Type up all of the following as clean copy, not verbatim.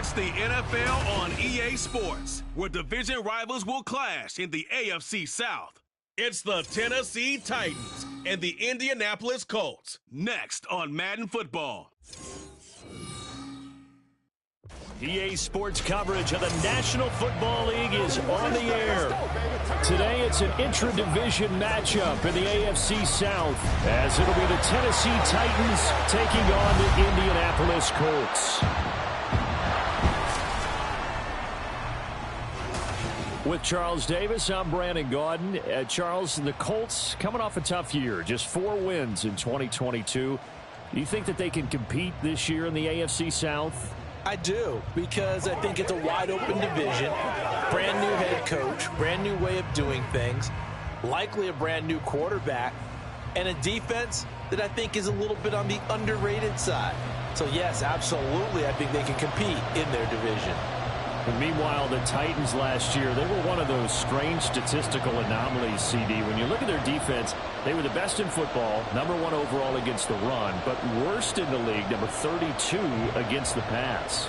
It's the NFL on EA Sports, where division rivals will clash in the AFC South. It's the Tennessee Titans and the Indianapolis Colts, next on Madden Football. EA Sports coverage of the National Football League is on the air. Today it's an intra-division matchup in the AFC South, as it'll be the Tennessee Titans taking on the Indianapolis Colts. With Charles Davis, I'm Brandon Gaudin. Charles, the Colts coming off a tough year, just 4 wins in 2022. Do you think that they can compete this year in the AFC South? I do, because I think it's a wide-open division, brand new head coach, brand new way of doing things, likely a brand new quarterback, and a defense that I think is a little bit on the underrated side. So, yes, absolutely, I think they can compete in their division. And meanwhile, the Titans last year, they were one of those strange statistical anomalies, CD. When you look at their defense, they were the best in football, #1 overall against the run, but worst in the league, number 32 against the pass.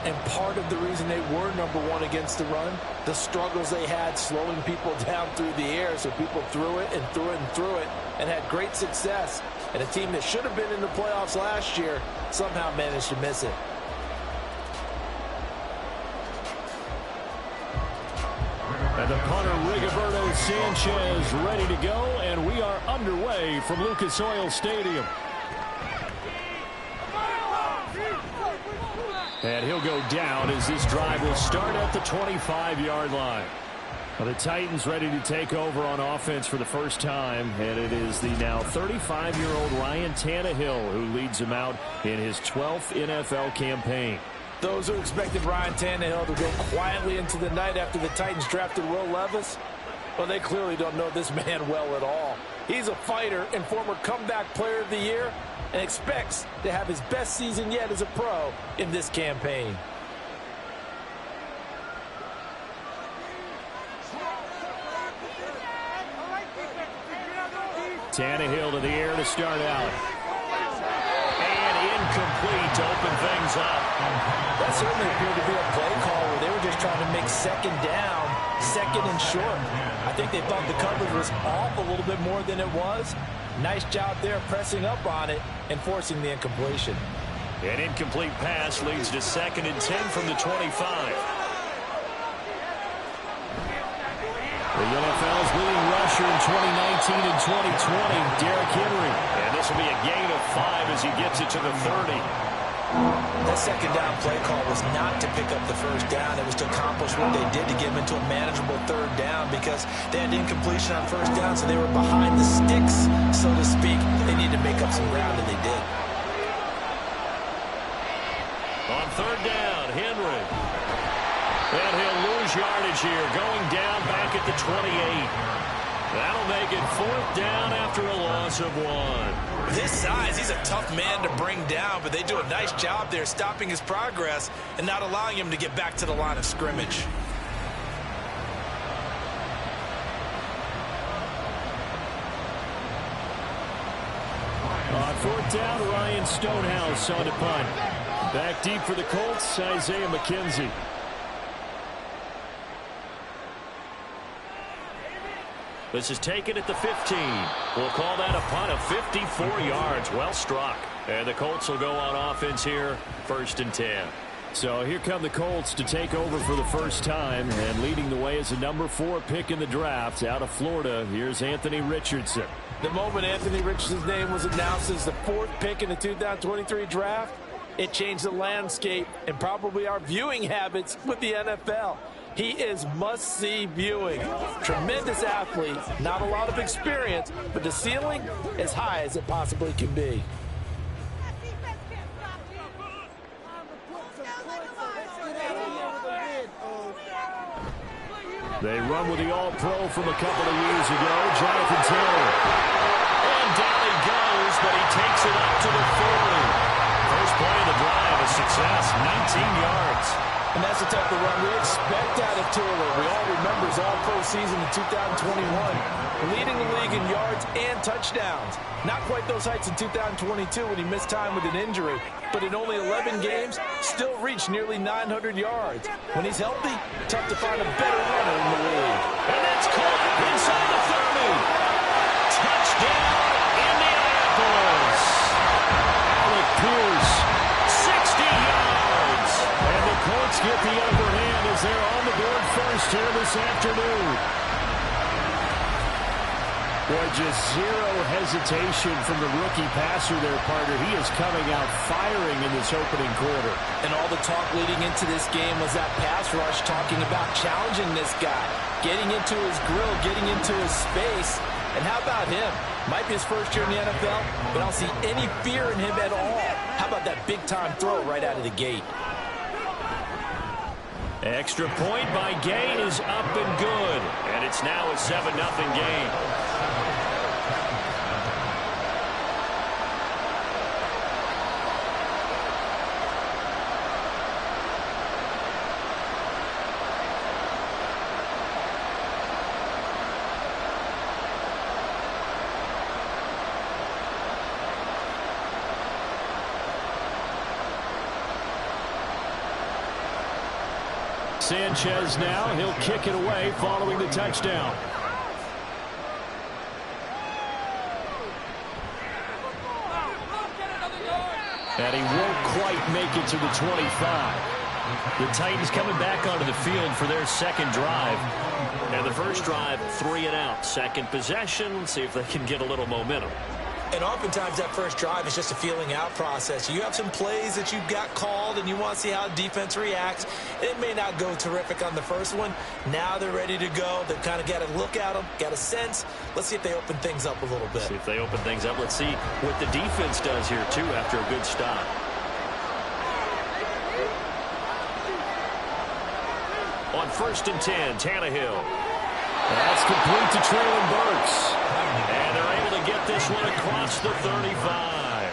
And part of the reason they were #1 against the run, the struggles they had slowing people down through the air, so people threw it and threw it and threw it and had great success. And a team that should have been in the playoffs last year somehow managed to miss it. And the punter, Rigoberto Sanchez, ready to go, and we are underway from Lucas Oil Stadium. And he'll go down as this drive will start at the 25-yard line. Well, the Titans ready to take over on offense for the first time, and it is the now 35-year-old Ryan Tannehill who leads them out in his 12th NFL campaign. Those who expected Ryan Tannehill to go quietly into the night after the Titans drafted Will Levis, well, they clearly don't know this man well at all. He's a fighter and former comeback player of the year and expects to have his best season yet as a pro in this campaign. Tannehill to the air to start out. Incomplete to open things up. That certainly appeared to be a play call where they were just trying to make second down, second and short. I think they thought the coverage was off a little bit more than it was. Nice job there pressing up on it and forcing the incompletion. An incomplete pass leads to 2nd and 10 from the 25. The NFL's leading rusher in 2019 and 2020, Derrick Henry. And this will be a gain of 5 as he gets it to the 30. That second down play call was not to pick up the first down. It was to accomplish what they did to get them into a manageable 3rd down because they had incompletion on 1st down, so they were behind the sticks, so to speak. They needed to make up some ground, and they did. On 3rd down, Henry. And he'll lose yardage here, going down back at the 28. That'll make it 4th down after a loss of 1. This size, he's a tough man to bring down, but they do a nice job there stopping his progress and not allowing him to get back to the line of scrimmage. On 4th down, Ryan Stonehouse on to punt. Back deep for the Colts, Isaiah McKenzie. This is taken at the 15. We'll call that a punt of 54 yards. Well struck. And the Colts will go on offense here, 1st and 10. So here come the Colts to take over for the first time. And leading the way is a #4 pick in the draft out of Florida. Here's Anthony Richardson. The moment Anthony Richardson's name was announced as the 4th pick in the 2023 draft, it changed the landscape and probably our viewing habits with the NFL. He is must-see viewing. Tremendous athlete, not a lot of experience, but the ceiling as high as it possibly can be. They run with the All-Pro from a couple of years ago, Jonathan Taylor. And down he goes, but he takes it up to the 40. First play of the drive, a success, 19 yards. And that's the type of run we expect out of Taylor. We all remember his all-pro season in 2021, leading the league in yards and touchdowns. Not quite those heights in 2022 when he missed time with an injury, but in only 11 games, still reached nearly 900 yards. When he's healthy, tough to find a better runner in the league. And that's caught inside the 30. Touchdown, Indianapolis. Alec Pierce, 60 yards. And the Colts get the upper hand as they're on the board first here this afternoon. Boy, just zero hesitation from the rookie passer there, partner. He is coming out firing in this opening quarter. And all the talk leading into this game was that pass rush, talking about challenging this guy, getting into his grill, getting into his space. And how about him? Might be his first year in the NFL, but I don't see any fear in him at all. How about that big-time throw right out of the gate? Extra point by Gain is up and good. And it's now a 7-0 game. Sanchez now, he'll kick it away following the touchdown. And he won't quite make it to the 25. The Titans coming back onto the field for their second drive. And the first drive, 3 and out. Second possession, let's see if they can get a little momentum. And oftentimes that first drive is just a feeling out process. You have some plays that you've got called and you want to see how defense reacts. It may not go terrific on the first one. Now they're ready to go. They've kind of got to look at them, got a sense. Let's see if they open things up a little bit. See if they open things up. Let's see what the defense does here, too, after a good stop. On 1st and 10, Tannehill. That's complete to Traylon Burks. And they're able to get this one across the 35.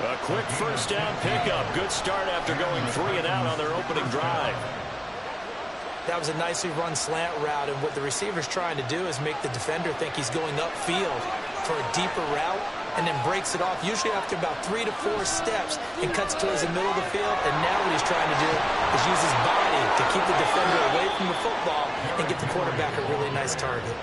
A quick first down pickup. Good start after going 3 and out on their opening drive. That was a nicely run slant route, and what the receiver's trying to do is make the defender think he's going upfield for a deeper route, and then breaks it off, usually after about 3 to 4 steps, and cuts towards the middle of the field. And now what he's trying to do is use his body to keep the defender away from the football and get the quarterback a really nice target.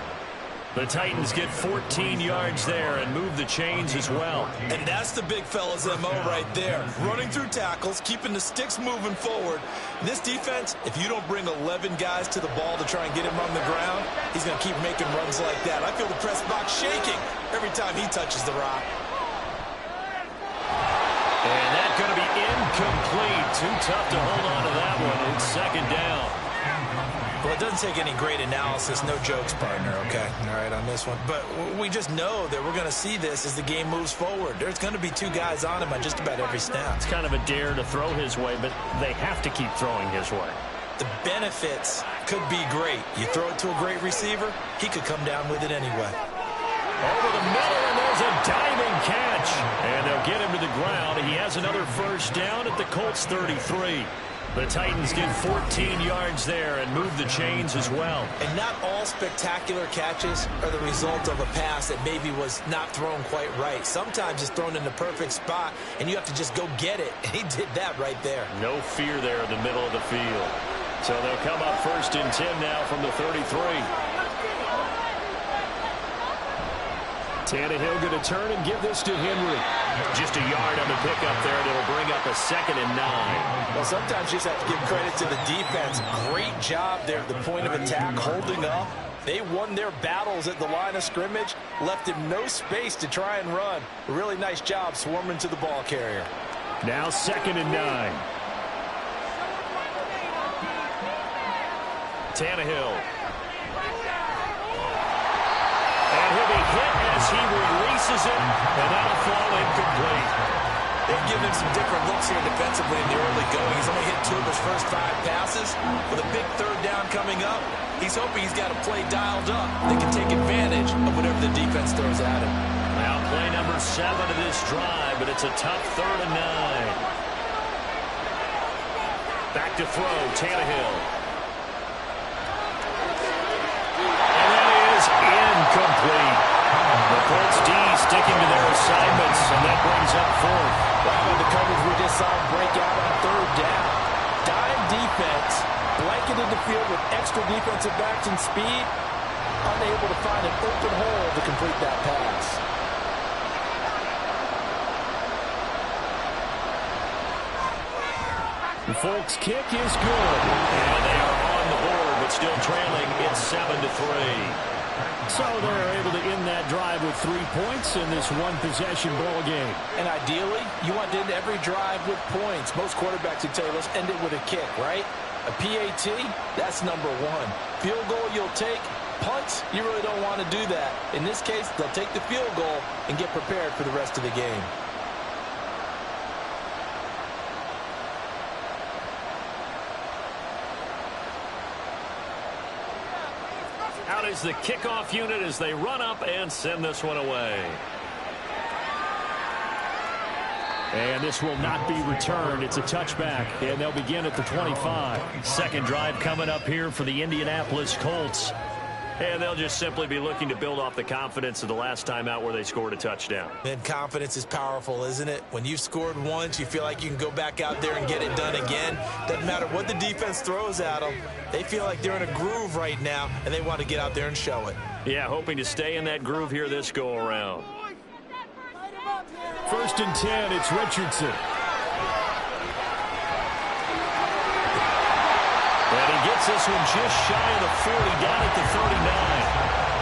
The Titans get 14 yards there and move the chains as well. And that's the big fella's MO right there. Running through tackles, keeping the sticks moving forward. This defense, if you don't bring 11 guys to the ball to try and get him on the ground, he's going to keep making runs like that. I feel the press box shaking every time he touches the rock. And that's going to be incomplete. Too tough to hold on to that one. It's second down. Well, it doesn't take any great analysis. No jokes, partner, okay? All right, on this one. But we just know that we're going to see this as the game moves forward. There's going to be 2 guys on him on just about every snap. It's kind of a dare to throw his way, but they have to keep throwing his way. The benefits could be great. You throw it to a great receiver, he could come down with it anyway. Over the middle, and there's a diving catch. And they'll get him to the ground. He has another first down at the Colts 33. The Titans get 14 yards there and move the chains as well. And not all spectacular catches are the result of a pass that maybe was not thrown quite right. Sometimes it's thrown in the perfect spot, and you have to just go get it. And he did that right there. No fear there in the middle of the field. So they'll come up 1st and 10 now from the 33. Tannehill going to turn and give this to Henry. Just a yard on the pickup there, and it'll bring up a 2nd and 9. Well, sometimes you just have to give credit to the defense. Great job there at the point of attack, holding up. They won their battles at the line of scrimmage, left him no space to try and run. A really nice job swarming to the ball carrier. Now 2nd and 9. Tannehill. And he'll be hit as he releases it, and that'll fall incomplete. They've given him some different looks here defensively in the early going. He's only hit 2 of his first 5 passes. With a big 3rd down coming up, he's hoping he's got a play dialed up. They can take advantage of whatever the defense throws at him. Now play number 7 of this drive, but it's a tough 3rd and 9. Back to throw, Tannehill. And that is incomplete. The Colts D sticking to their assignments, and that brings up fourth. Wow, the coverage we just saw break out on third down. Dime defense, blanketed the field with extra defensive backs and speed, unable to find an open hole to complete that pass. The Folks kick is good. And they are on the board, but still trailing. It's 7-3. So they're able to end that drive with 3 points in this one-possession ball game. And ideally, you want to end every drive with points. Most quarterbacks would tell you, let's end it with a kick, right? A PAT, that's number one. Field goal you'll take. Punts, you really don't want to do that. In this case, they'll take the field goal and get prepared for the rest of the game. Out is the kickoff unit as they run up and send this one away. And this will not be returned. It's a touchback, and they'll begin at the 25. Second drive coming up here for the Indianapolis Colts. And they'll just simply be looking to build off the confidence of the last time out where they scored a touchdown. And confidence is powerful, isn't it? When you've scored once, you feel like you can go back out there and get it done again. Doesn't matter what the defense throws at them. They feel like they're in a groove right now, and they want to get out there and show it. Yeah, hoping to stay in that groove here this go-around. 1st and 10, it's Richardson. And he gets this one just shy of the 40, down at the 39.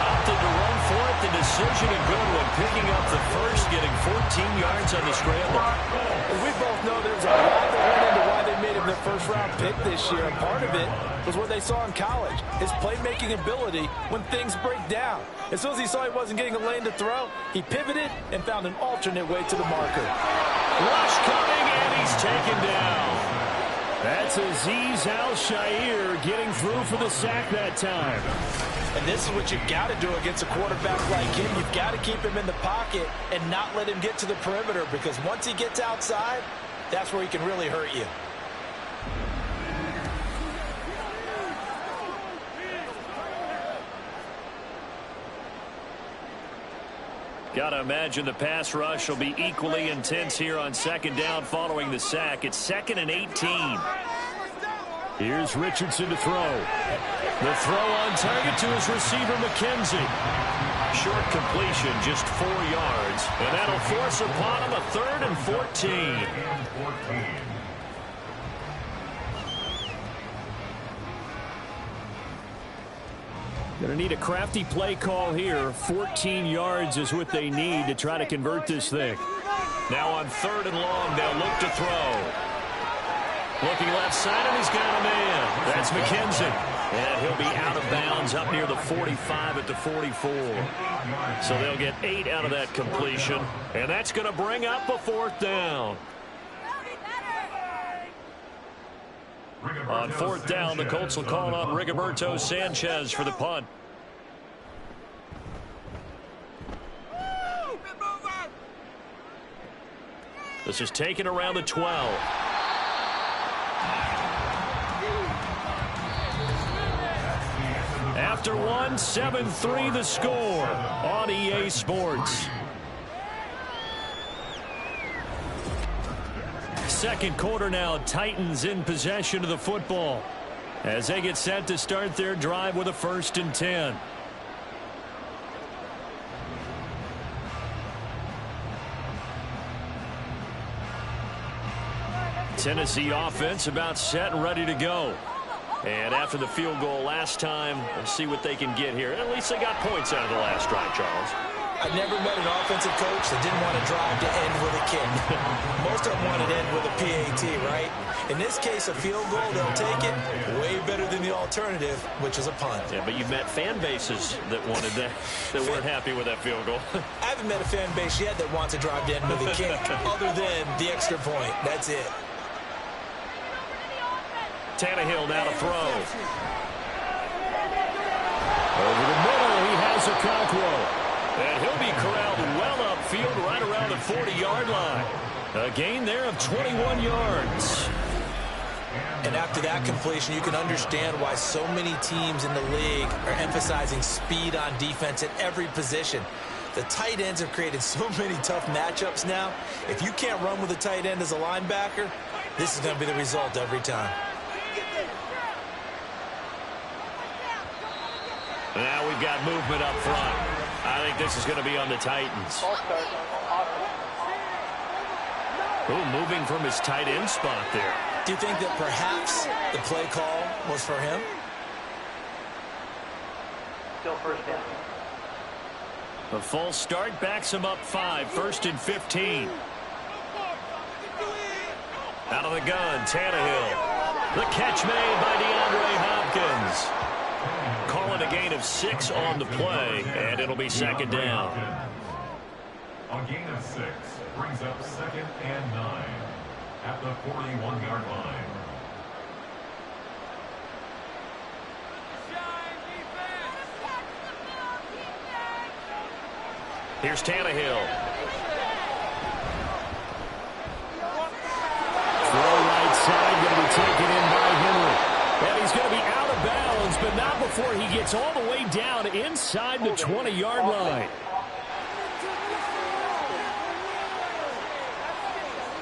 Opted to run for it. The decision a good one, picking up the first, getting 14 yards on the scramble. We both know there's a lot that went into why they made him their first-round pick this year, and part of it was what they saw in college, his playmaking ability when things break down. As soon as he saw he wasn't getting a lane to throw, he pivoted and found an alternate way to the marker. Rush coming, and he's taken down. That's Azeez Al-Shaair getting through for the sack that time. And this is what you've got to do against a quarterback like him. You've got to keep him in the pocket and not let him get to the perimeter, because once he gets outside, that's where he can really hurt you. Got to imagine the pass rush will be equally intense here on second down following the sack. It's 2nd and 18. Here's Richardson to throw. The throw on target to his receiver, McKenzie. Short completion, just 4 yards. And that'll force upon him a 3rd and 14. Going to need a crafty play call here. 14 yards is what they need to try to convert this thing. Now on 3rd and long, they'll look to throw. Looking left side, and he's got a man. That's McKenzie. And he'll be out of bounds up near the 45 at the 44. So they'll get 8 out of that completion. And that's going to bring up a 4th down. On 4th down, the Colts will call on Rigoberto Sanchez for the punt. This is taken around the 12. After one, 7-3 the score on EA Sports. Second quarter now, Titans in possession of the football as they get set to start their drive with a 1st and 10. Tennessee offense about set and ready to go. And after the field goal last time, we'll see what they can get here. At least they got points out of the last drive, Charles. I've never met an offensive coach that didn't want to drive to end with a kick. Most of them want to end with a PAT, right? In this case, a field goal, they'll take it. Way better than the alternative, which is a punt. Yeah, but you've met fan bases that wanted that, that weren't happy with that field goal. I haven't met a fan base yet that wants to drive to end with a kick, other than the extra point. That's it. Tannehill now to throw. Over the middle, he has a Conqueror. And he'll be corralled well upfield right around the 40-yard line. A gain there of 21 yards. And after that completion, you can understand why so many teams in the league are emphasizing speed on defense at every position. The tight ends have created so many tough matchups now. If you can't run with a tight end as a linebacker, this is going to be the result every time. Now we've got movement up front. I think this is going to be on the Titans. Ooh, moving from his tight end spot there. Do you think that perhaps the play call was for him? Still first down. A false start backs him up 5, 1st and 15. Out of the gun, Tannehill. The catch made by DeAndre Hopkins. Call it a gain of 6 on the play, and it'll be 2nd down. A gain of 6 brings up 2nd and 9 at the 41-yard line. Here's Tannehill. Throw right side, going to be taken in by Henry. And he's going to be out of bounds, but not before he gets all the way down inside the 20-yard line.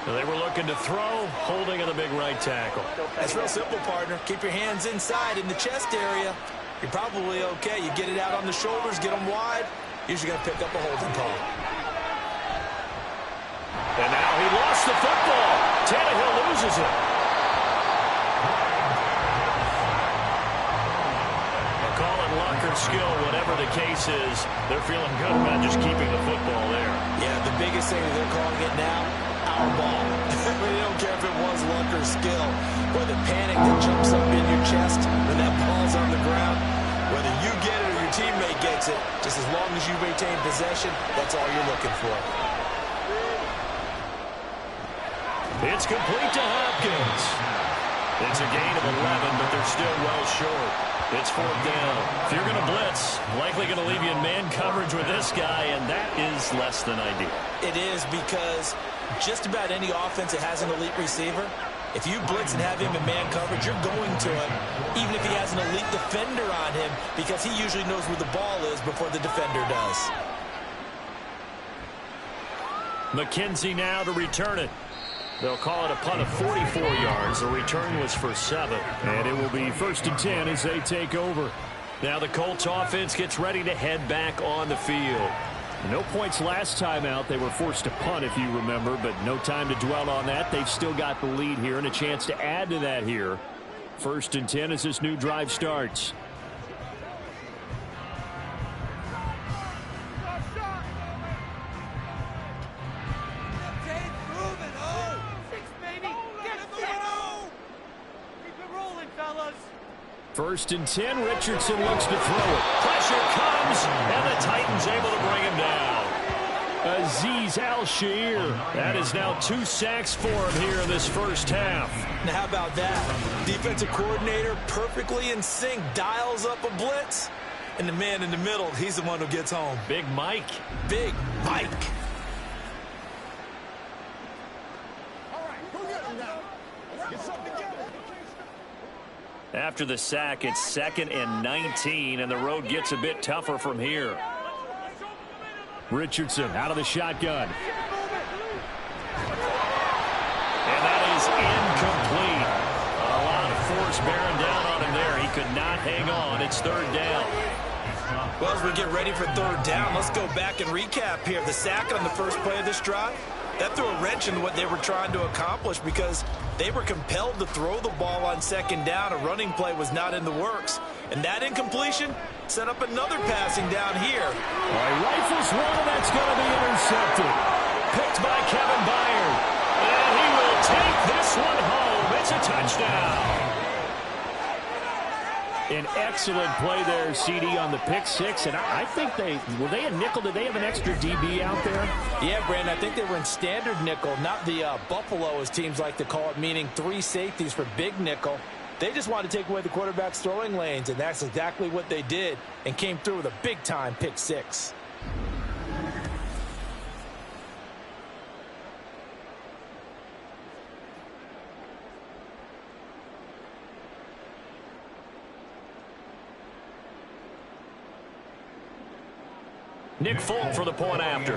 They were looking to throw, holding on the big right tackle. That's real simple, partner. Keep your hands inside in the chest area. You're probably okay. You get it out on the shoulders, get them wide. Usually going to pick up a holding call. And now he lost the football. Tannehill loses it. A call on luck or skill, whatever the case is, they're feeling good about just keeping the football there. Yeah, the biggest thing that they're calling it now, our ball. They don't care if it was luck or skill. Or the panic that jumps up in your chest when that ball's on the ground. Whether you get it or your teammate gets it, just as long as you maintain possession, that's all you're looking for. It's complete to Hopkins. It's a gain of 11, but they're still well short. It's 4th down. If you're going to blitz, likely going to leave you in man coverage with this guy, and that is less than ideal. It is, because just about any offense that has an elite receiver, if you blitz and have him in man coverage, you're going to him, even if he has an elite defender on him, because he usually knows where the ball is before the defender does. McKenzie now to return it. They'll call it a punt of 44 yards. The return was for 7. And it will be 1st and 10 as they take over. Now the Colts offense gets ready to head back on the field. No points last time out. They were forced to punt, if you remember, but no time to dwell on that. They've still got the lead here and a chance to add to that here. 1st and 10 as this new drive starts. First and 10, Richardson looks to throw it. Pressure comes, and the Titans able to bring him down. Azeez Al-Shaair. That is now 2 sacks for him here in this first half. Now, how about that? Defensive coordinator perfectly in sync, dials up a blitz, and the man in the middle, he's the one who gets home. Big Mike. Big Mike. After the sack, it's 2nd and 19, and the road gets a bit tougher from here. Richardson out of the shotgun. And that is incomplete. A lot of force bearing down on him there. He could not hang on. It's 3rd down. Well, as we get ready for 3rd down, let's go back and recap here. The sack on the first play of this drive, that threw a wrench into what they were trying to accomplish because they were compelled to throw the ball on 2nd down. A running play was not in the works. And that incompletion set up another passing down here. Rifles one, and that's going to be intercepted. Picked by Kevin Byard. And he will take this one home. It's a touchdown. An excellent play there, CD, on the pick 6. And I think were they a nickel? Did they have an extra DB out there? Yeah, Brandon, I think they were in standard nickel, not the Buffalo, as teams like to call it, meaning 3 safeties for big nickel. They just wanted to take away the quarterback's throwing lanes, and that's exactly what they did, and came through with a big-time pick 6. Nick Folk for the point after.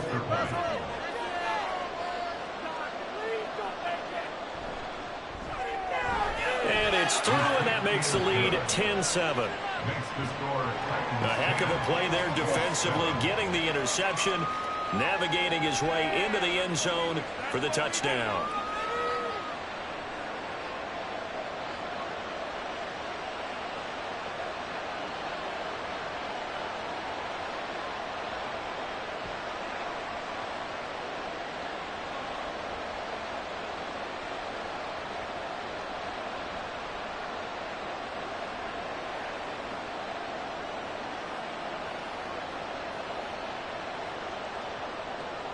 And it's through, and that makes the lead 10-7. A heck of a play there defensively, getting the interception, navigating his way into the end zone for the touchdown.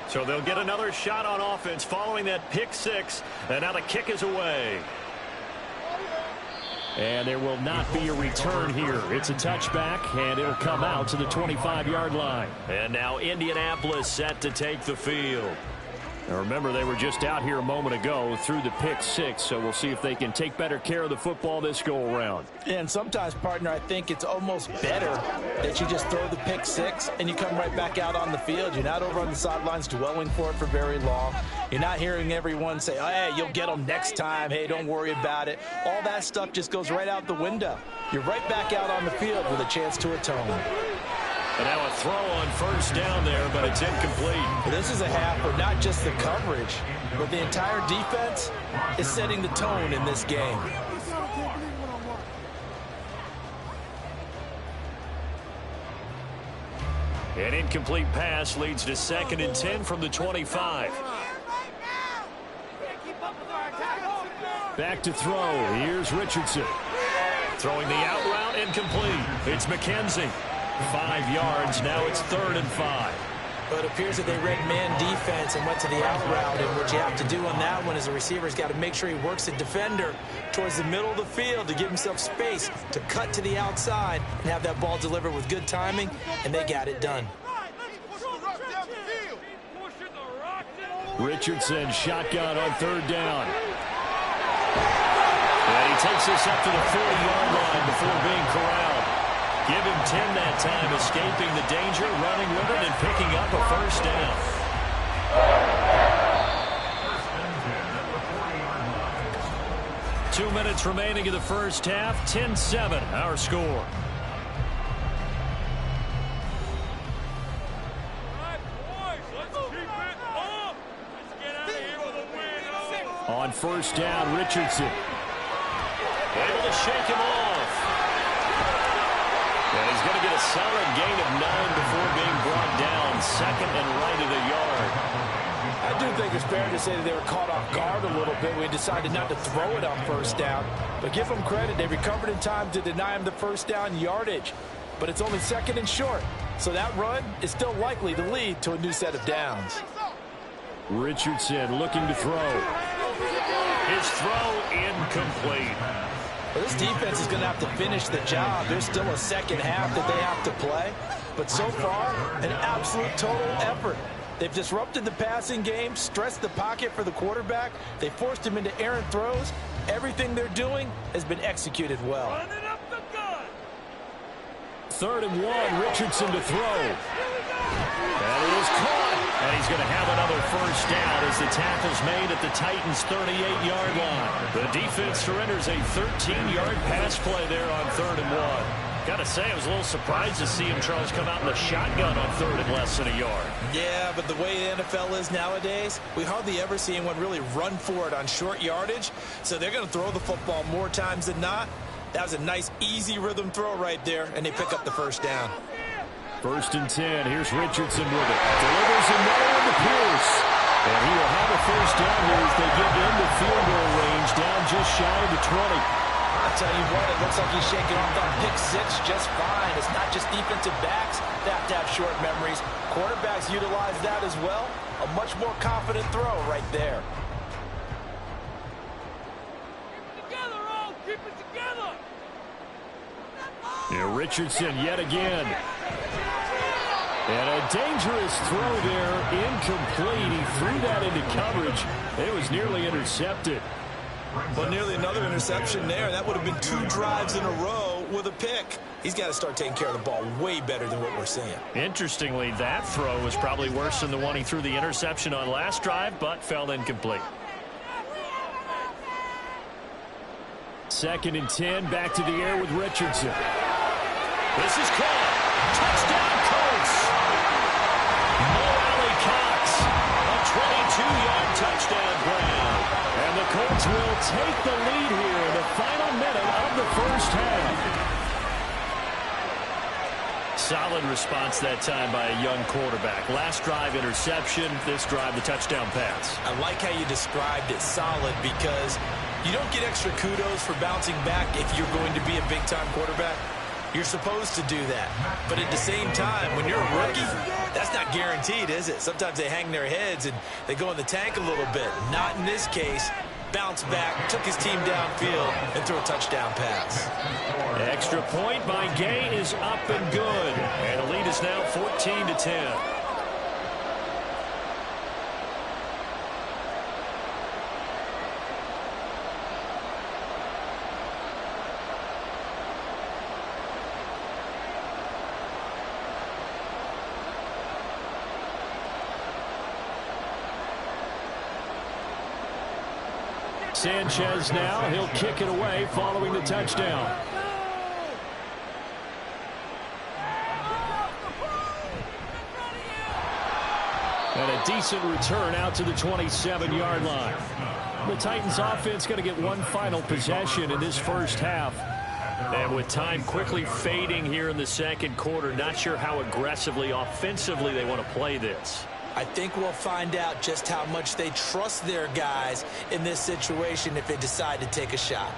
So they'll get another shot on offense following that pick six, and now the kick is away. And there will not be a return here. It's a touchback, and it'll come out to the 25-yard line. And now Indianapolis set to take the field. Now remember, they were just out here a moment ago through the pick six, so we'll see if they can take better care of the football this go-around. And sometimes, partner, I think it's almost better that you just throw the pick six and you come right back out on the field. You're not over on the sidelines dwelling for it for very long. You're not hearing everyone say, oh, hey, you'll get them next time. Hey, don't worry about it. All that stuff just goes right out the window. You're right back out on the field with a chance to atone. And now a throw on first down there, but it's incomplete. This is a half where not just the coverage, but the entire defense is setting the tone in this game. An incomplete pass leads to 2nd and 10 from the 25. Back to throw. Here's Richardson. Throwing the out route, incomplete. It's McKenzie. 5 yards. Now it's 3rd and 5. But it appears that they read man defense and went to the out route. And what you have to do on that one is a receiver's got to make sure he works the defender towards the middle of the field to give himself space to cut to the outside and have that ball delivered with good timing. And they got it done. Richardson shotgun on 3rd down. And he takes this up to the 40-yard line before being corralled. Give him 10 that time, escaping the danger, running with it, and picking up a first down. 2 minutes remaining in the first half, 10-7, our score. On first down, Richardson. Able to shake him off. And he's going to get a solid gain of 9 before being brought down. 2nd and right at a yard. I do think it's fair to say that they were caught off guard a little bit. We decided not to throw it on first down. But give them credit. They recovered in time to deny him the first down yardage. But it's only 2nd and short. So that run is still likely to lead to a new set of downs. Richardson looking to throw. His throw incomplete. Well, this defense is going to have to finish the job. There's still a second half that they have to play. But so far, an absolute total effort. They've disrupted the passing game, stressed the pocket for the quarterback. They forced him into errant throws. Everything they're doing has been executed well. 3rd and 1, Richardson to throw. And he is caught. And he's going to have another first down as the tackle's made at the Titans' 38-yard line. The defense surrenders a 13-yard pass play there on 3rd and 1. Got to say, I was a little surprised to see him, Charles, come out in the shotgun on 3rd and less than a yard. Yeah, but the way the NFL is nowadays, we hardly ever see anyone really run for it on short yardage. So they're going to throw the football more times than not. That was a nice, easy rhythm throw right there, and they pick up the first down. 1st and 10. Here's Richardson with it. Delivers another to Pierce. And he will have a first down here as they get into field goal range, down just shy of the 20. I'll tell you what, it looks like he's shaking off that pick six just fine. It's not just defensive backs that have to have short memories. Quarterbacks utilize that as well. A much more confident throw right there. Keep it together. Yeah, Richardson yet again. And a dangerous throw there, incomplete. He threw that into coverage. It was nearly intercepted. Well, nearly another interception there. That would have been 2 drives in a row with a pick. He's got to start taking care of the ball way better than what we're seeing. Interestingly, that throw was probably worse than the one he threw the interception on last drive, but fell incomplete. 2nd and 10, back to the air with Richardson. This is caught. Touchdown, Colts. Mo Cox, a 22-yard touchdown grab. And the Colts will take the lead here in the final minute of the first half. Solid response that time by a young quarterback. Last drive, interception. This drive, the touchdown pass. I like how you described it, solid, because you don't get extra kudos for bouncing back if you're going to be a big-time quarterback. You're supposed to do that. But at the same time, when you're a rookie, that's not guaranteed, is it? Sometimes they hang their heads and they go in the tank a little bit. Not in this case. Bounce back, took his team downfield, and threw a touchdown pass. Extra point by Gay is up and good. And the lead is now 14-10. Sanchez now, he'll kick it away following the touchdown. And a decent return out to the 27-yard line. The Titans offense going to get one final possession in this first half. And with time quickly fading here in the second quarter, not sure how aggressively, offensively they want to play this. I think we'll find out just how much they trust their guys in this situation if they decide to take a shot.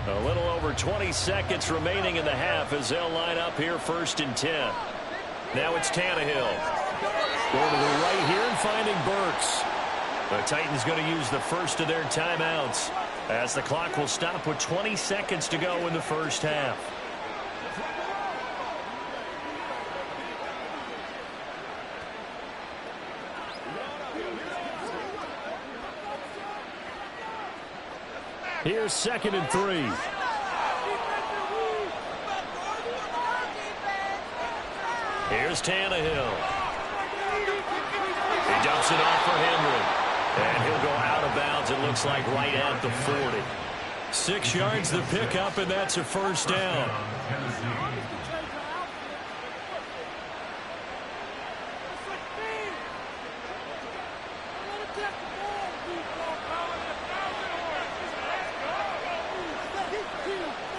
A little over 20 seconds remaining in the half as they'll line up here 1st and 10. Now it's Tannehill. Going to the right here and finding Burks. The Titans going to use the first of their timeouts as the clock will stop with 20 seconds to go in the first half. Here's 2nd and 3. Here's Tannehill. He dumps it off for Henry. And he'll go out of bounds, it looks like right at the 40. 6 yards the pickup, and that's a first down.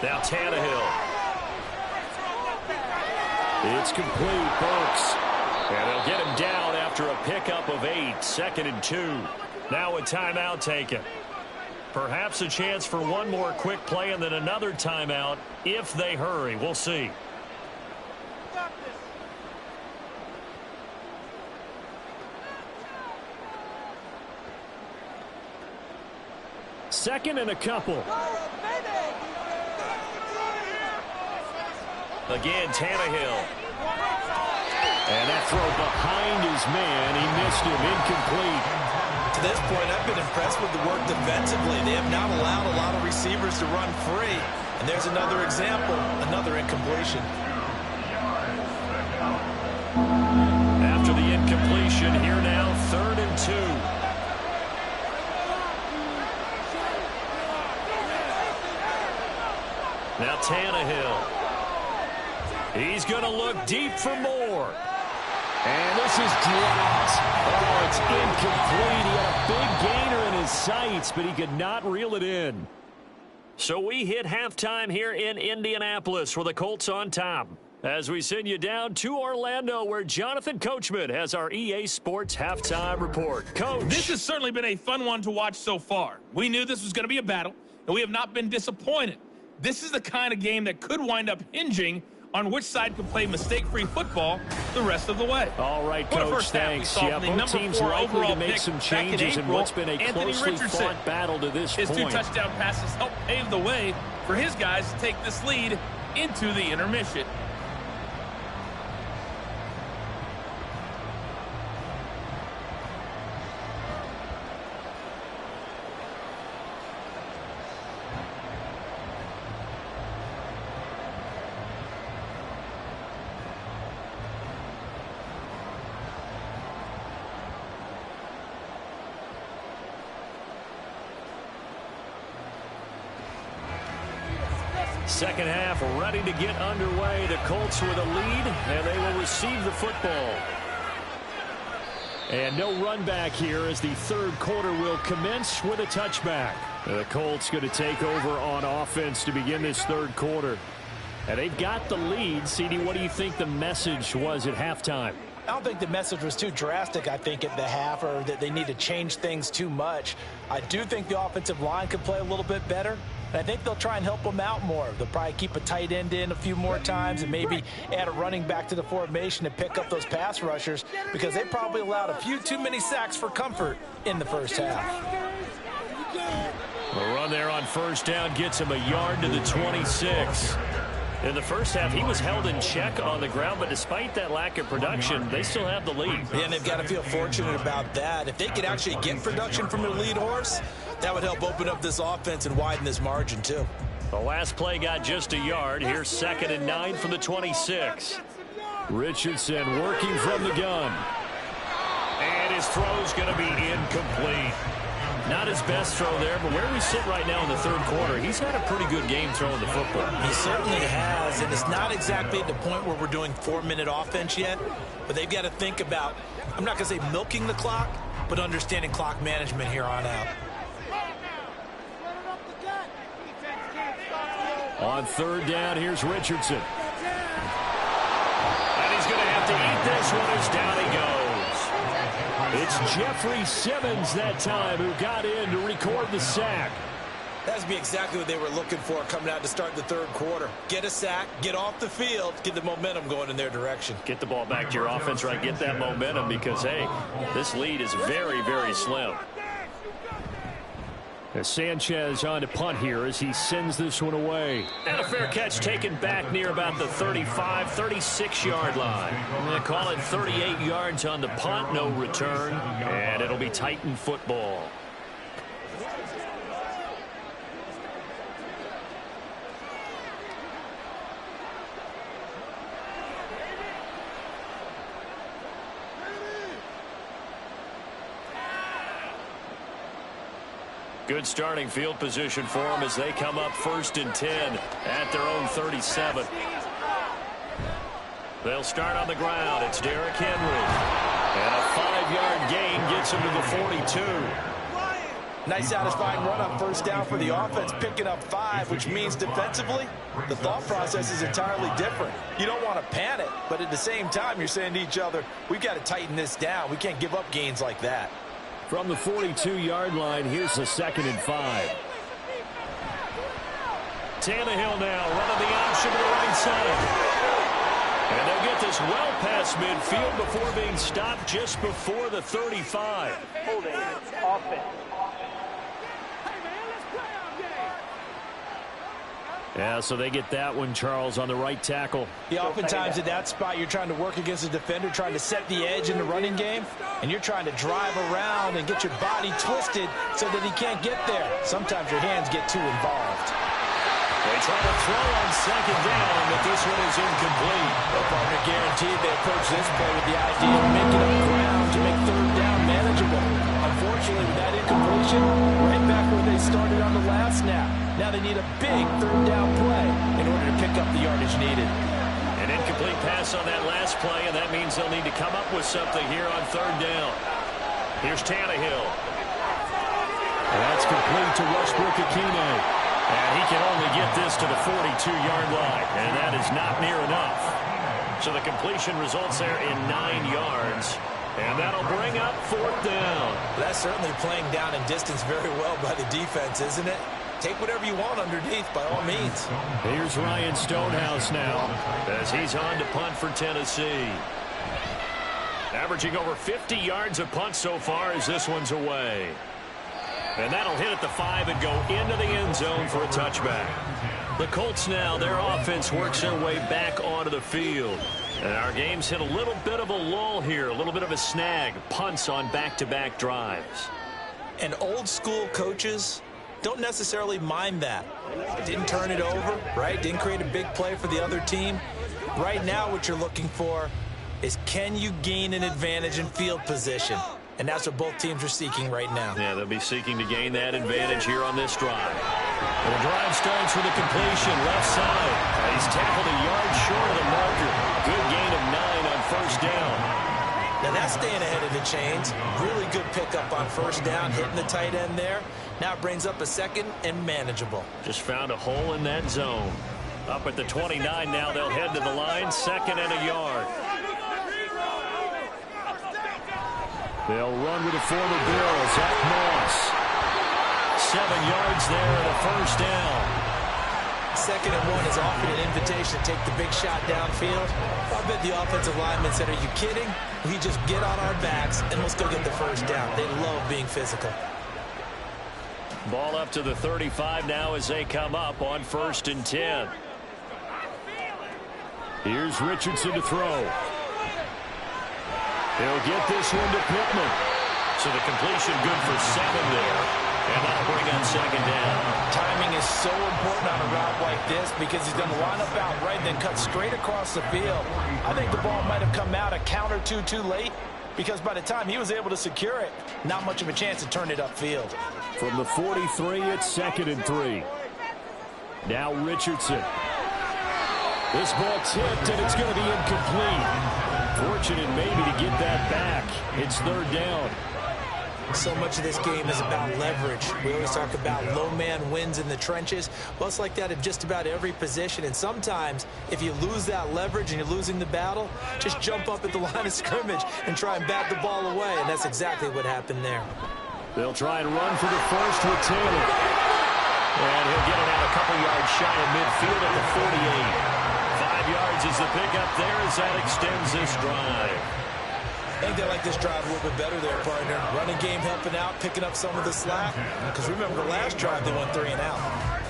Now Tannehill. It's complete, Burks. And they'll get him down after a pickup of 8. 2nd and 2. Now a timeout taken. Perhaps a chance for one more quick play and then another timeout if they hurry. We'll see. Second and a couple. Again, Tannehill. And that throw behind his man. He missed him. Incomplete. To this point, I've been impressed with the work defensively. They have not allowed a lot of receivers to run free. And there's another example, another incompletion. After the incompletion, here now, 3rd and 2. Now Tannehill. He's going to look deep for more. And this is dropped. Oh, it's incomplete. He had a big gainer in his sights, but he could not reel it in. So we hit halftime here in Indianapolis with the Colts on top. As we send you down to Orlando, where Jonathan Coachman has our EA Sports halftime report. Coach. This has certainly been a fun one to watch so far. We knew this was going to be a battle, and we have not been disappointed. This is the kind of game that could wind up hinging on which side can play mistake-free football the rest of the way. All right, Coach, thanks. Yeah, both teams likely to make some changes in what's been a closely fought battle to this point. His 2 touchdown passes helped pave the way for his guys to take this lead into the intermission. second half ready to get underway. The Colts with a lead, and they will receive the football. And no run back here as the third quarter will commence with a touchback. The Colts going to take over on offense to begin this third quarter. And they've got the lead. CD, what do you think the message was at halftime? I don't think the message was too drastic, I think, at the half, or that they need to change things too much. I do think the offensive line could play a little bit better. And I think they'll try and help them out more. They'll probably keep a tight end in a few more times and maybe add a running back to the formation to pick up those pass rushers, because they probably allowed a few too many sacks for comfort in the first half. The run there on first down gets him a yard to the 26. In the first half, he was held in check on the ground, but despite that lack of production, they still have the lead. Yeah, and they've got to feel fortunate about that. If they could actually get production from their lead horse, that would help open up this offense and widen this margin, too. The last play got just a yard. Here's 2nd and 9 from the 26. Richardson working from the gun. And his throw's going to be incomplete. Not his best throw there, but where we sit right now in the third quarter, he's had a pretty good game throwing the football. He certainly has, and it's not exactly at the point where we're doing 4-minute offense yet, but they've got to think about, I'm not going to say milking the clock, but understanding clock management here on out. On third down, here's Richardson. And he's going to have to eat this one as down he goes. It's Jeffrey Simmons that time who got in to record the sack. That would be exactly what they were looking for coming out to start the third quarter. Get a sack, get off the field, get the momentum going in their direction. Get the ball back to your offense, right? Get that momentum because, hey, this lead is very, very slim. As Sanchez on to punt here as he sends this one away. And a fair catch taken back near about the 35, 36-yard line. I'm going to call it 38 yards on the punt, no return, and it'll be Titan football. Good starting field position for them as they come up 1st and 10 at their own 37. They'll start on the ground. It's Derrick Henry. And a 5-yard gain gets him to the 42. Nice satisfying run on first down for the offense, picking up 5, which means defensively, the thought process is entirely different. You don't want to panic, but at the same time, you're saying to each other, we've got to tighten this down. We can't give up gains like that. From the 42-yard line, here's the 2nd and 5. Tannehill now running the option to the right side. And they'll get this well past midfield before being stopped just before the 35. Holding offense. Yeah, so they get that one, Charles, on the right tackle. Yeah, oftentimes at that spot, you're trying to work against a defender, trying to set the edge in the running game, and you're trying to drive around and get your body twisted so that he can't get there. Sometimes your hands get too involved. They try to throw on 2nd down, but this one is incomplete. The partner guaranteed they approach this play with the idea of making up ground to make 3rd down manageable. Unfortunately, with that incompletion, right back where they started on the last snap. Now they need a big 3rd down play in order to pick up the yardage needed. An incomplete pass on that last play, and that means they'll need to come up with something here on 3rd down. Here's Tannehill. That's complete to Westbrook-Ikhine. And he can only get this to the 42-yard line, and that is not near enough. So the completion results there in 9 yards, and that'll bring up 4th down. That's certainly playing down in distance very well by the defense, isn't it? Take whatever you want underneath, by all means. Here's Ryan Stonehouse now as he's on to punt for Tennessee. Averaging over 50 yards of punt so far as this one's away. And that'll hit at the 5 and go into the end zone for a touchback. The Colts now, their offense works their way back onto the field. And our game's hit a little bit of a lull here, a little bit of a snag. Punts on back-to-back drives. And old school coaches don't necessarily mind that. Didn't turn it over, right? Didn't create a big play for the other team. Right now what you're looking for is, can you gain an advantage in field position? And that's what both teams are seeking right now. Yeah, they'll be seeking to gain that advantage here on this drive. And the drive starts with a completion left side. And he's tackled a yard short of the marker. Good gain of 9 on first down. Now that's staying ahead of the chains. Really good pickup on first down, hitting the tight end there. Now it brings up a second and manageable. Just found a hole in that zone. Up at the 29 now, they'll head to the line, second and a yard. They'll run with the former Bill, Zach Moss. 7 yards there and a first down. Second and 1 is often an invitation to take the big shot downfield. I bet the offensive lineman said, are you kidding? We just get on our backs and let's go get the first down. They love being physical. Ball up to the 35 now as they come up on 1st and 10. Here's Richardson to throw. He'll get this one to Pittman. So the completion good for 7 there. And that'll bring on second down. Timing is so important on a route like this because he's going to line up out right, then cut straight across the field. I think the ball might have come out a count or two too late because by the time he was able to secure it, not much of a chance to turn it upfield. From the 43, it's 2nd and 3. Now Richardson. This ball tipped, and it's going to be incomplete. Fortunate maybe to get that back. It's 3rd down. So much of this game is about leverage. We always talk about low man wins in the trenches. Well, it's like that in just about every position. And sometimes, if you lose that leverage and you're losing the battle, just jump up at the line of scrimmage and try and bat the ball away. And that's exactly what happened there. They'll try and run for the first with Taylor. And he'll get it out a couple yards shy of midfield at the 48. 5 yards is the pickup there as that extends this drive. I think they like this drive a little bit better there, partner. Running game helping out, picking up some of the slack. Because remember, the last drive they went 3 and out.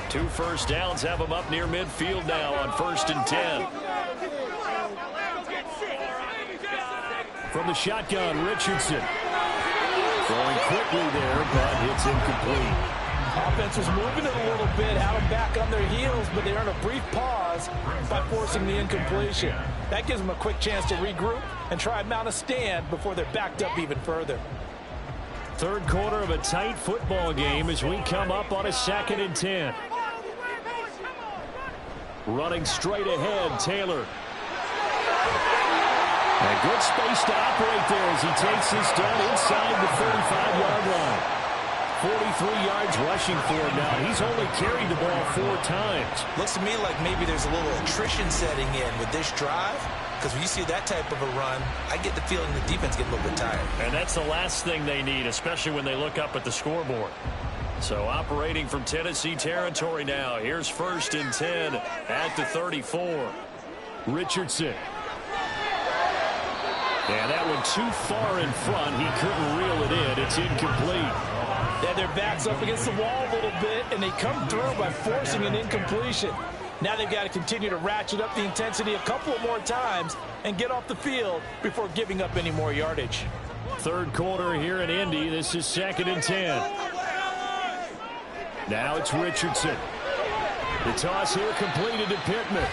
2 first downs have them up near midfield now on 1st and 10. From the shotgun, Richardson. Throwing quickly there, but it's incomplete. Offense was moving it a little bit, had them back on their heels, but they earned a brief pause by forcing the incompletion. That gives them a quick chance to regroup and try and mount a stand before they're backed up even further. 3rd quarter of a tight football game as we come up on a 2nd and 10. Running straight ahead, Taylor. A good space to operate there as he takes this down inside the 35-yard line. 43 yards rushing for him now. He's only carried the ball 4 times. Looks to me like maybe there's a little attrition setting in with this drive. Because when you see that type of a run, I get the feeling the defense get a little bit tired. And that's the last thing they need, especially when they look up at the scoreboard. So operating from Tennessee territory now. Here's 1st and 10 at the 34. Richardson. And that one too far in front. He couldn't reel it in. It's incomplete. They had their backs up against the wall a little bit, and they come through by forcing an incompletion. Now they've got to continue to ratchet up the intensity a couple of more times and get off the field before giving up any more yardage. 3rd quarter here in Indy. This is 2nd and 10. Now it's Richardson. The toss here completed to Pittman.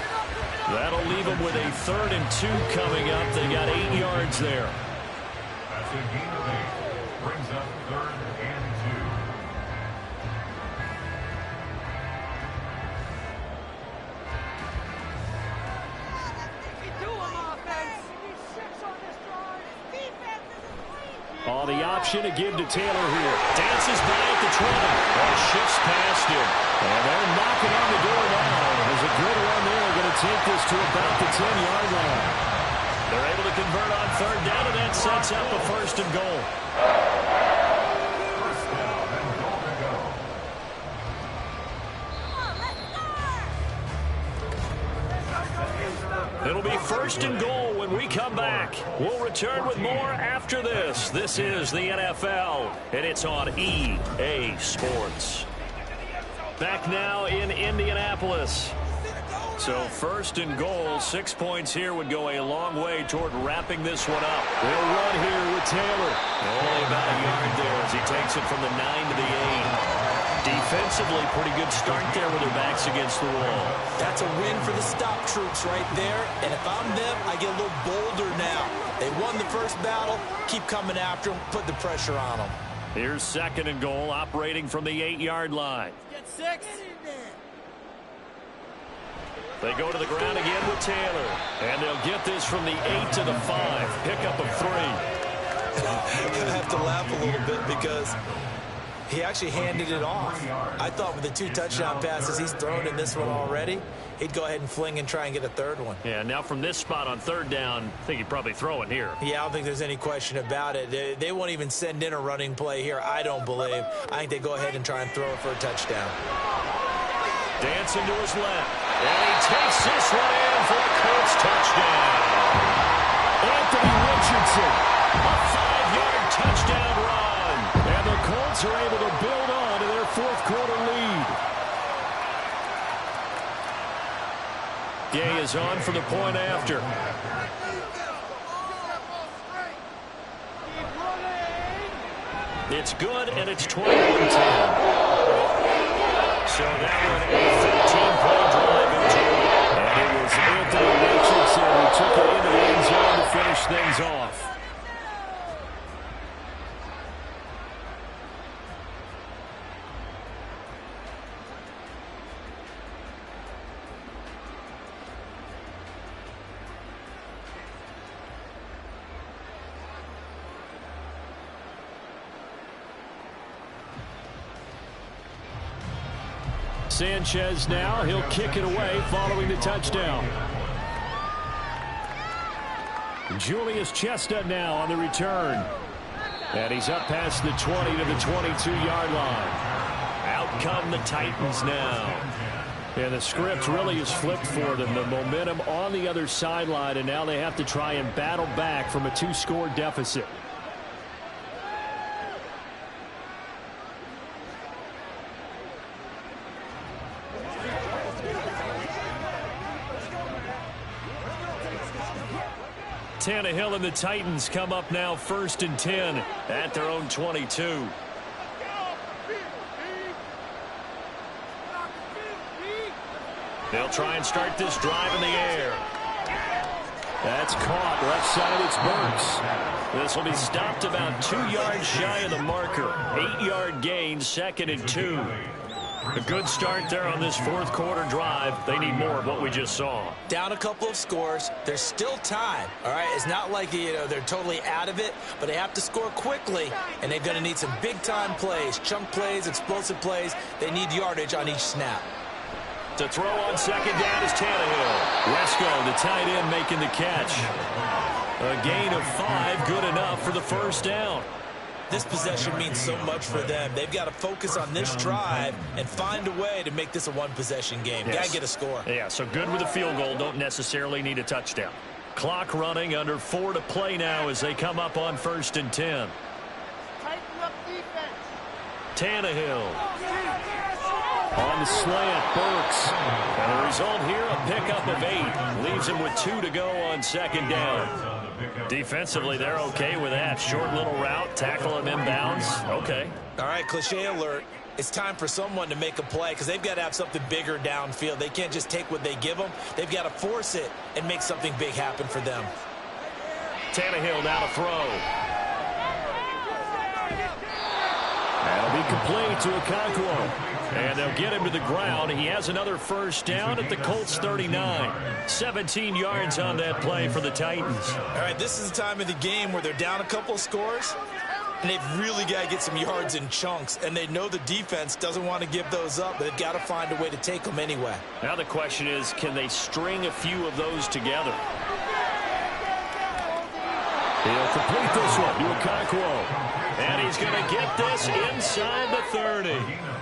That'll leave them with a 3rd and 2 coming up. They got 8 yards there. That's a gain of 8. Brings up 3rd and 2. Oh, the option to give to Taylor here. Dances by at the 20. And shifts past him. And they're knocking on the door now. There's a good run there. Going to take this to about the 10-yard line. They're able to convert on 3rd down, and that sets up a 1st and goal. First down and goal to go. It'll be 1st and goal when we come back. We'll return with more after this. This is the NFL, and it's on EA Sports. Back now in Indianapolis. So 1st and goal, 6 points here would go a long way toward wrapping this one up. They'll run here with Taylor. Only about a yard there as he takes it from the 9 to the 8. Defensively, pretty good start there with their backs against the wall. That's a win for the stop troops right there. And if I'm them, I get a little bolder now. They won the first battle. Keep coming after them. Put the pressure on them. Here's 2nd and goal, operating from the 8-yard line. Get 6. They go to the ground again with Taylor. And they'll get this from the 8 to the 5. Pickup of 3. I have to laugh a little bit because he actually handed it off. I thought with the 2 touchdown passes he's thrown in this one already, he'd go ahead and fling and try and get a 3rd one. Yeah, now from this spot on 3rd down, I think he'd probably throw it here. Yeah, I don't think there's any question about it. They won't even send in a running play here, I don't believe. I think they go ahead and try and throw it for a touchdown. Dancing to his left. And he takes this one in for the Colts touchdown. Anthony Richardson, a 5-yard touchdown run. And the Colts are able to build on to their 4th quarter lead. Gay is on for the point after. It's good, and it's 21-10. So that one a 13-play drive into it. And it was Anthony Richardson who took it into the end zone to finish things off. Sanchez now, he'll kick it away following the touchdown. Julius Chestnut now on the return. And he's up past the 20 to the 22-yard line. Out come the Titans now. And the script really is flipped for them. The momentum on the other sideline, and now they have to try and battle back from a 2-score deficit. Tannehill and the Titans come up now 1st and 10 at their own 22. They'll try and start this drive in the air. That's caught left side. It's Burks. This will be stopped about 2 yards shy of the marker. 8-yard gain, 2nd and 2. A good start there on this 4th quarter drive. They need more of what we just saw. Down a couple of scores. There's still time. All right, it's not like they're totally out of it, but they have to score quickly, and they're going to need some big-time plays, chunk plays, explosive plays. They need yardage on each snap. To throw on 2nd down is Tannehill. Wesco, the tight end, making the catch. A gain of 5, good enough for the 1st down. This possession means so much for them. They've got to focus on this drive and find a way to make this a 1-possession game. Yes. Got to get a score. Yeah, so good with a field goal. Don't necessarily need a touchdown. Clock running, under 4 to play now as they come up on 1st and 10. Tighten up defense. Tannehill. On the slant, Burks. And the result here, a pickup of 8. Leaves him with 2 to go on 2nd down. Defensively, they're okay with that. Short little route, tackle him inbounds. Okay. All right, cliche alert. It's time for someone to make a play because they've got to have something bigger downfield. They can't just take what they give them. They've got to force it and make something big happen for them. Tannehill now to throw. That'll be complete to Okonkwo. And they'll get him to the ground. He has another 1st down at the Colts 39. 17 yards on that play for the Titans. All right, this is the time of the game where they're down a couple of scores, and they've really got to get some yards in chunks, and they know the defense doesn't want to give those up, but they've got to find a way to take them anyway. Now the question is, can they string a few of those together? He'll complete this one to Okonkwo. And he's going to get this inside the 30.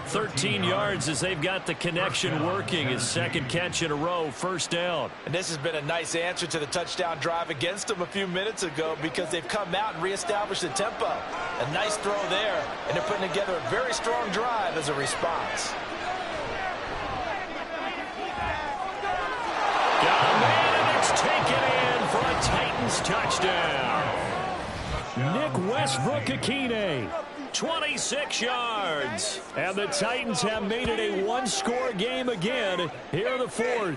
13 yards as they've got the connection working. His 2nd catch in a row, 1st down. And this has been a nice answer to the touchdown drive against them a few minutes ago because they've come out and reestablished the tempo. A nice throw there, and they're putting together a very strong drive as a response. Got a man, and it's taken in for a Titans touchdown. Nick Westbrook-Akine, 26 yards. And the Titans have made it a 1-score game again here in the 4th.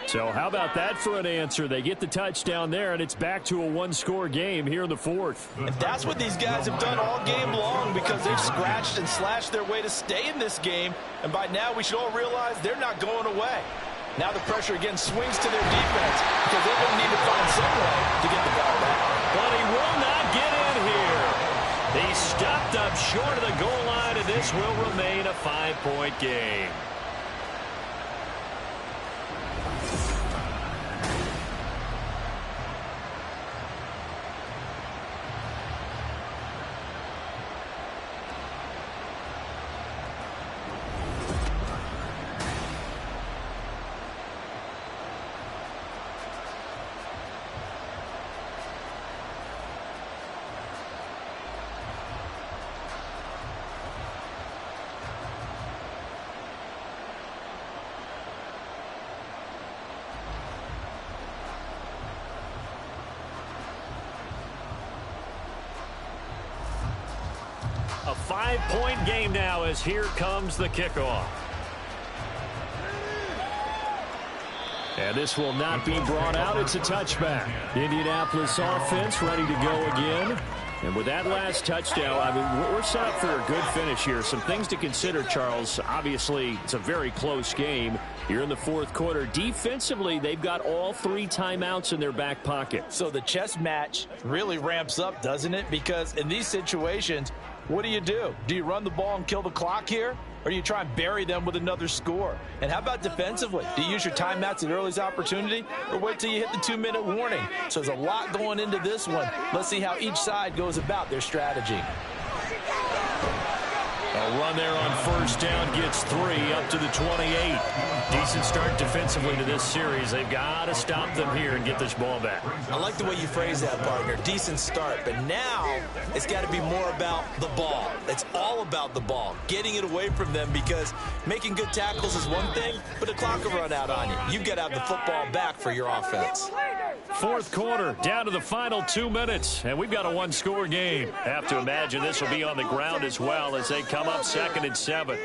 So how about that for an answer? They get the touchdown there, and it's back to a one-score game here in the fourth. And that's what these guys have done all game long because they've scratched and slashed their way to stay in this game. And by now, we should all realize they're not going away. Now the pressure again swings to their defense because they're going to need to find some way to get the ball back. But he will not get in here. He stopped up short of the goal line, and this will remain a 5-point game. A 5-point game now as here comes the kickoff. And this will not be brought out. It's a touchback. Indianapolis offense ready to go again. And with that last touchdown, I mean, we're set up for a good finish here. Some things to consider, Charles. Obviously, it's a very close game. You're in the fourth quarter. Defensively, they've got all 3 timeouts in their back pocket. So the chess match really ramps up, doesn't it? Because in these situations, what do? Do you run the ball and kill the clock here? Or do you try and bury them with another score? And how about defensively? Do you use your timeouts at earliest opportunity or wait till you hit the 2-minute warning? So there's a lot going into this one. Let's see how each side goes about their strategy. A run there on first down gets 3 up to the 28. Decent start defensively to this series. They've got to stop them here and get this ball back. I like the way you phrase that, partner. Decent start. But now it's got to be more about the ball. It's all about the ball. Getting it away from them because making good tackles is one thing, but the clock will run out on you. You've got to have the football back for your offense. Fourth quarter, down to the final 2 minutes, and we've got a one-score game. Have to imagine this will be on the ground as well as they come up 2nd and 7.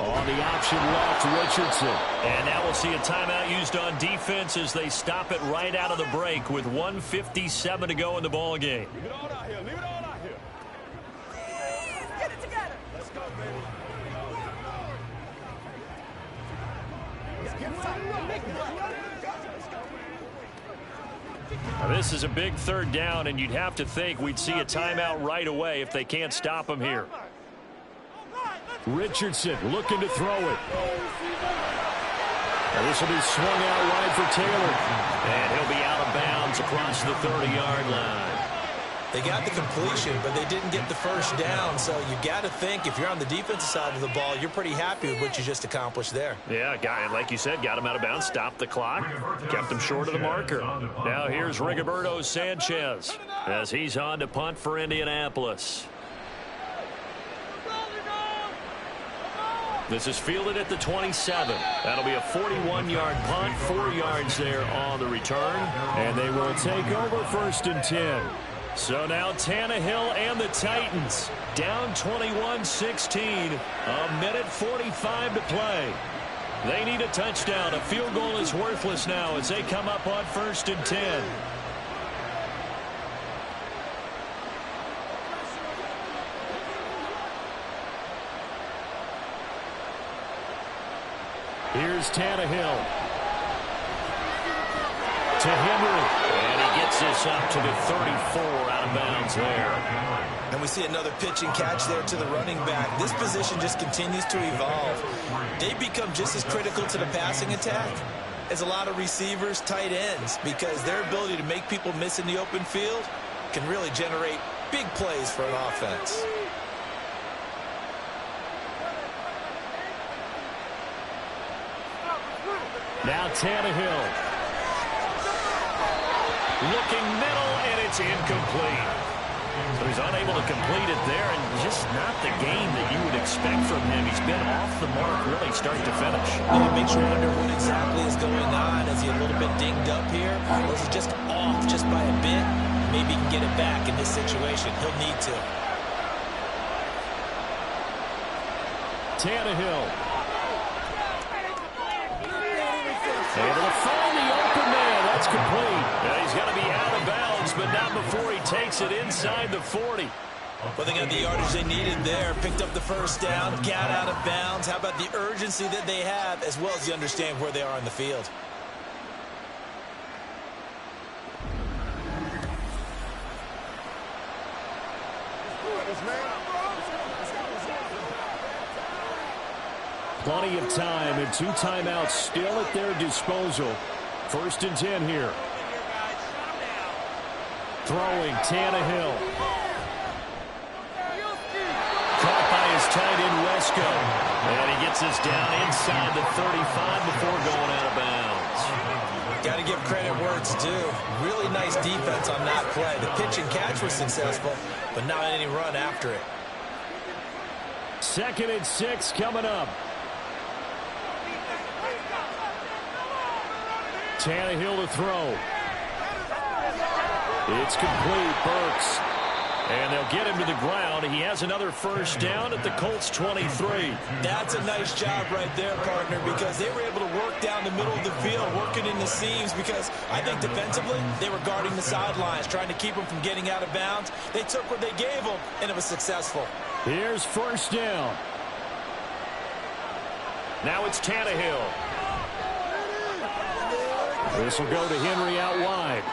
On the option left, Richardson. And now we'll see a timeout used on defense as they stop it right out of the break with 1:57 to go in the ball game. Leave it all out here. Leave it all out here. Get it together. Let's go, baby. Now this is a big 3rd down, and you'd have to think we'd see a timeout right away if they can't stop him here. Richardson looking to throw it. Now this will be swung out wide for Taylor. And he'll be out of bounds across the 30-yard line. They got the completion, but they didn't get the first down. So you got to think if you're on the defensive side of the ball, you're pretty happy with what you just accomplished there. Yeah, guy, like you said, got him out of bounds, stopped the clock, kept him short of the marker. Now here's Rigoberto Sanchez as he's on to punt for Indianapolis. This is fielded at the 27. That'll be a 41-yard punt, 4 yards there on the return. And they will take over 1st and 10. So now Tannehill and the Titans down 21-16. A minute 45 to play. They need a touchdown. A field goal is worthless now as they come up on 1st and 10. Here's Tannehill to Henry. And he gets this up to the 34 out of bounds there. And we see another pitch and catch there to the running back. This position just continues to evolve. They become just as critical to the passing attack as a lot of receivers, tight ends, because their ability to make people miss in the open field can really generate big plays for an offense. Now Tannehill. Looking middle, and it's incomplete. So he's unable to complete it there, and just not the game that you would expect from him. He's been off the mark really start to finish. And it makes you wonder what exactly is going on. Is he a little bit dinged up here? Or is he just off just by a bit? Maybe he can get it back in this situation. He'll need to. Tannehill. Able to find the open man. That's complete. And he's going to be out of bounds, but not before he takes it inside the 40. Well, they got the yardage they needed there. Picked up the first down, got out of bounds. How about the urgency that they have, as well as you understand where they are on the field? Plenty of time and 2 timeouts still at their disposal. 1st and 10 here. Throwing, Tannehill. Caught by his tight end, Wesco. And he gets this down inside the 35 before going out of bounds. Got to give credit where it's due. Really nice defense on that play. The pitch and catch was successful, but not any run after it. 2nd and 6 coming up. Tannehill to throw. It's complete. Burks. And they'll get him to the ground. He has another first down at the Colts 23. That's a nice job right there, partner, because they were able to work down the middle of the field, working in the seams, because I think defensively they were guarding the sidelines, trying to keep them from getting out of bounds. They took what they gave them, and it was successful. Here's first down. Now it's Tannehill. This will go to Henry out wide.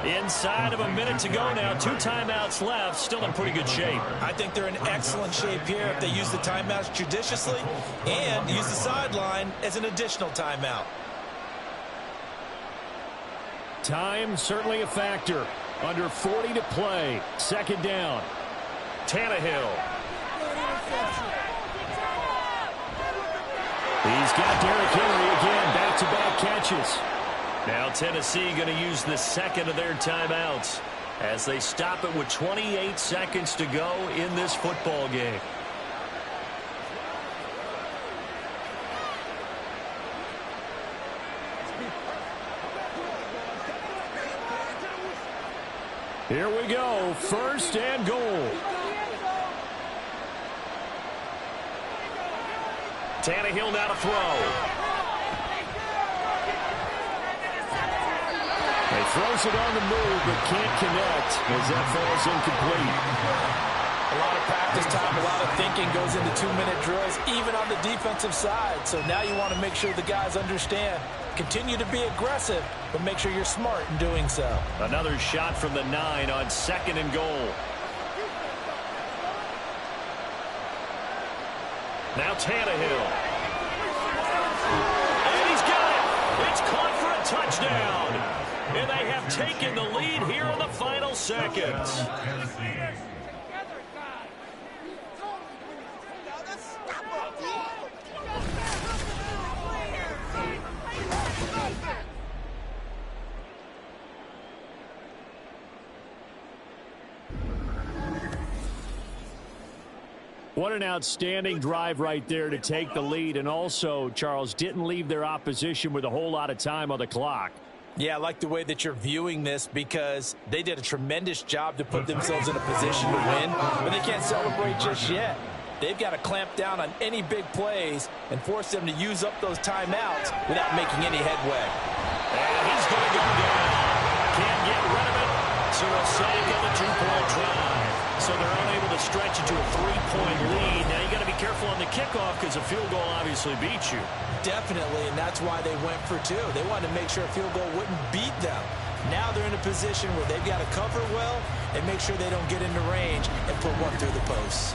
Inside of a minute to go now. 2 timeouts left. Still in pretty good shape. I think they're in excellent shape here if they use the timeouts judiciously and use the sideline as an additional timeout. Time certainly a factor. Under 40 to play. 2nd down. Tannehill. He's got Derrick Henry again. Back-to-back catches. Now Tennessee going to use the 2nd of their timeouts as they stop it with 28 seconds to go in this football game. Here we go. 1st and goal. Tannehill now to throw. He throws it on the move, but can't connect as that falls incomplete. A lot of practice time, a lot of thinking goes into 2-minute drills, even on the defensive side. So now you want to make sure the guys understand. Continue to be aggressive, but make sure you're smart in doing so. Another shot from the 9 on 2nd and goal. Now Tannehill. And he's got it. It's caught for a touchdown. And they have taken the lead here in the final seconds. What an outstanding drive right there to take the lead. And also, Charles, didn't leave their opposition with a whole lot of time on the clock. Yeah, I like the way that you're viewing this because they did a tremendous job to put themselves in a position to win, but they can't celebrate just yet. They've got to clamp down on any big plays and force them to use up those timeouts without making any headway. And he's going to go down. Can't get rid of it, so we'll say it on the 2-point try. So they're unable to stretch it to a 3-point lead. Now you got to be careful on the kickoff because a field goal obviously beats you. Definitely, and that's why they went for 2. They wanted to make sure a field goal wouldn't beat them. Now they're in a position where they've got to cover well and make sure they don't get into range and put one through the posts.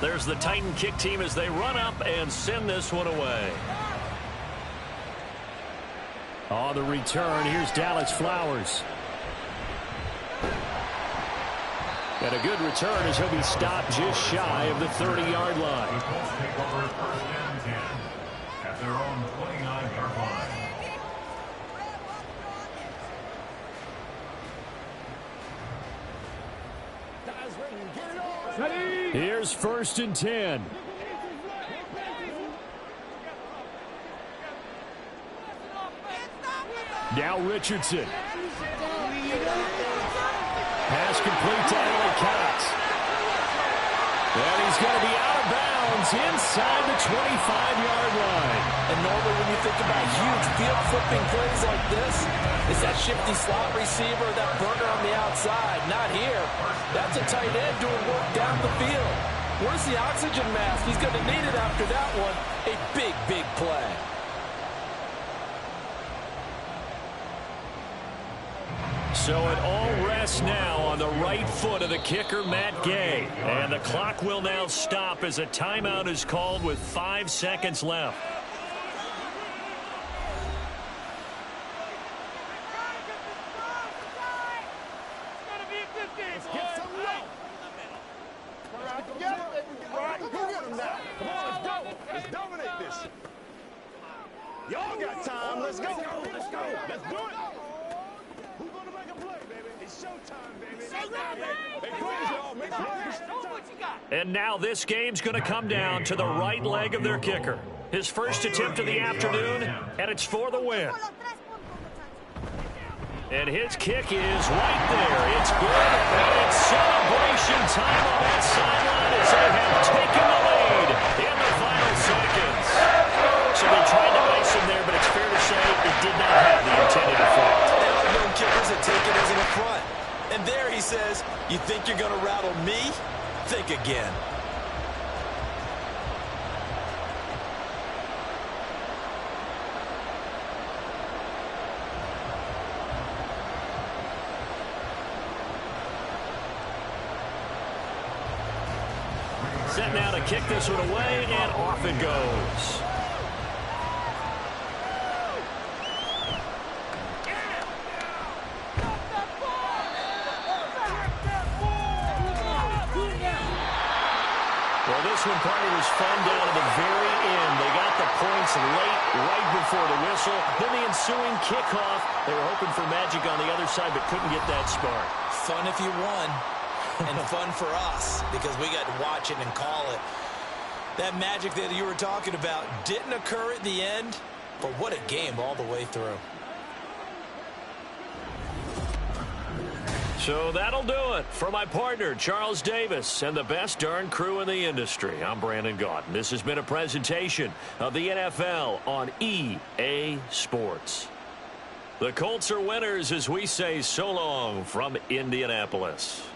There's the Titan kick team as they run up and send this one away. On the return, here's Dallas Flowers. And a good return as he'll be stopped just shy of the 30-yard line. The Colts take over 1st and 10 at their own 29-yard line. Here's 1st and 10. Now Richardson. Pass complete to Allen Cox. And he's going to be out of bounds inside the 25-yard line. And normally when you think about huge field flipping plays like this, it's that shifty slot receiver, that burner on the outside. Not here. That's a tight end doing work down the field. Where's the oxygen mask? He's going to need it after that one. A big, big play. So it all rests now on the right foot of the kicker, Matt Gay. And the clock will now stop as a timeout is called with 5 seconds left. Y'all got time. Let's go. Let's go. Let's do it. Who's going to make a play, baby? It's showtime, baby. Hey, please, y'all. Make a And now this game's going to come down to the right leg of their kicker. His first attempt of the afternoon, and it's for the win. And his kick is right there. It's good, and it's celebration time on that sideline as they have taken the lead in the final seconds. So they tried to ice him there, but it's fair to say it did not have the intended effect. Known kickers that take it as an affront. And there he says, you think you're going to rattle me? Think again. Set now to kick this one away, and off it goes. Well, this one, partner, was fun down to the very end. They got the points late, right before the whistle. Then the ensuing kickoff. They were hoping for magic on the other side, but couldn't get that spark. Fun if you won, and fun for us because we got to watch it and call it. That magic that you were talking about didn't occur at the end, but what a game all the way through. So that'll do it for my partner, Charles Davis, and the best darn crew in the industry. I'm Brandon Gaunt. This has been a presentation of the NFL on EA Sports. The Colts are winners as we say so long from Indianapolis.